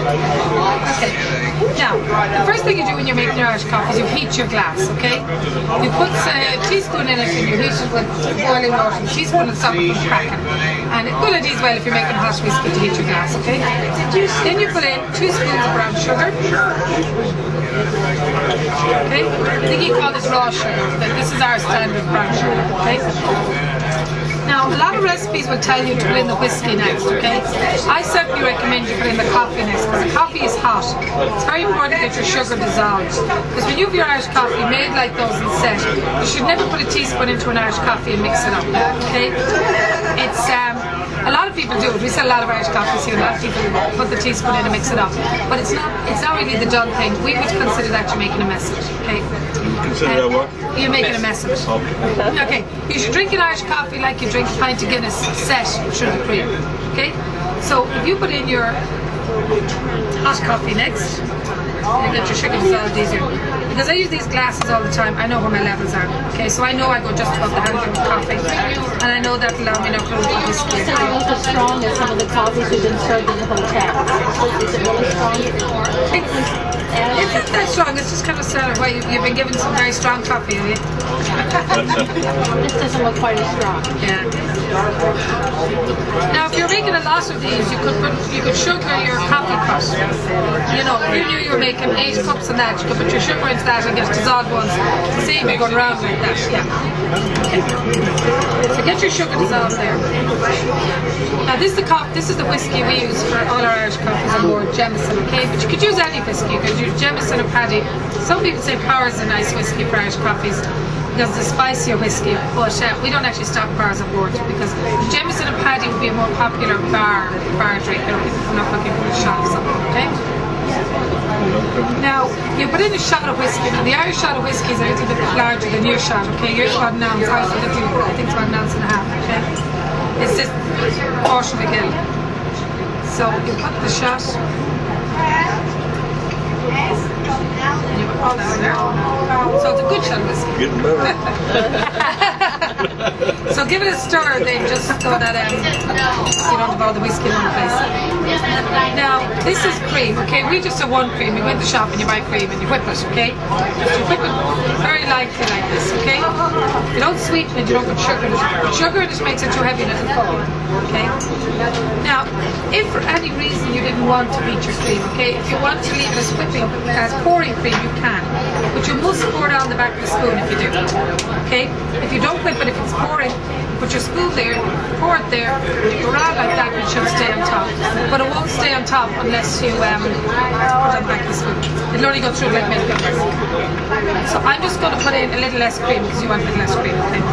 Okay. Now, the first thing you do when you're making your Irish coffee is you heat your glass, okay? You put a teaspoon in it and you heat it with boiling water, a teaspoon of salt from cracking. And it's a good idea as well if you're making hot whiskey to heat your glass, okay? Then you put in 2 spoons of brown sugar. Okay? I think you call this raw sugar, but this is our standard brown sugar, okay? Now, a lot of recipes will tell you to put in the whiskey next, okay? I certainly recommend you put in the coffee next, because the coffee is hot. It's very important that your sugar dissolves. Because when you have your Irish coffee made like those and set, you should never put a teaspoon into an Irish coffee and mix it up, okay? It's, a lot of people do it. We sell a lot of Irish coffees here. A lot of people put the teaspoon in and mix it up. But it's not really the done thing. We would consider that you're making a mess of it, okay? Consider that what? You're making a mess of it. Okay, you should drink an Irish coffee like you drink a pint of Guinness set sugar cream. Okay, so if you put in your hot coffee next, you get your sugar dissolved easier. Because I use these glasses all the time, I know where my levels are. Okay, so I know I go just above the handle with coffee, and I know that will allow me to put the whiskey. It's not as strong as some of the coffees we've been served in the hotel. Is it really strong? It's not that strong, it's just kind of sort of why you've been given some very strong coffee, have you? This doesn't look quite as strong. Yeah. Now, if you're making a lot of these, you could sugar your coffee pot. You know, if you knew you were making 8 cups of that, you could put your sugar into that and get dissolved ones. Save me going around like that. Yeah. So get your sugar dissolved there. Now, this is the whiskey we use for all our Irish coffees on board, Jameson. Okay, but you could use any whiskey. You could use Jameson or Paddy. Some people say Power is a nice whiskey for Irish coffees, because it's a spicier whiskey, but we don't actually stock bars on board, because Jameson and Paddy would be a more popular bar drink. I'm not looking for a shot of something, okay? Now, you put in a shot of whiskey. Now, the Irish shot of whiskey is a little bit larger than your shot, okay? Yours is about an ounce, I think it's about an ounce and a half, okay? It's just a portion of a gill. So you put the shot, and you put all that in there. So it's a good shot of whiskey. Getting better. So give it a stir, then just so that you don't have all the whiskey in one place. Now, this is cream, okay? We just have one cream. You go in the shop and you buy cream and you whip it, okay? You whip it very lightly like this, okay? You don't sweeten it, you don't put sugar in it. But sugar in it makes it too heavy and it'll fall, okay? Now, if for any reason you didn't want to beat your cream, okay? If you want to leave it as whipping, as pouring cream, you can. But you must pour down the back of the spoon if you do, okay? If you don't whip it, if it's pouring, put your spoon there, pour it there, you go around like that, and it should stay on top. But it won't stay on top unless you put it on the back of the spoon. It'll only go through like milk. So I'm just going to put in a little less cream, because you want a little less cream, okay?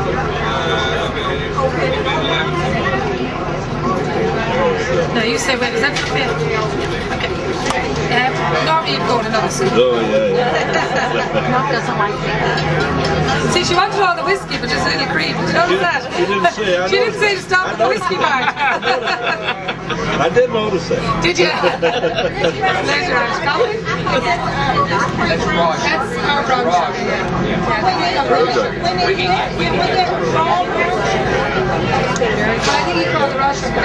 Now you say, wait, is that okay? Okay. Normally you'd go in another spoon. Oh, yeah. Mom doesn't like that. See, she wanted all the whiskey, but just a little cream. Did you notice that? She didn't say, She didn't say to stop at the whiskey part. I did notice that. Did you? There's your Irish coffee. That's our brown sugar. Yeah, I think we got brown sugar. I think you call the raw sugar.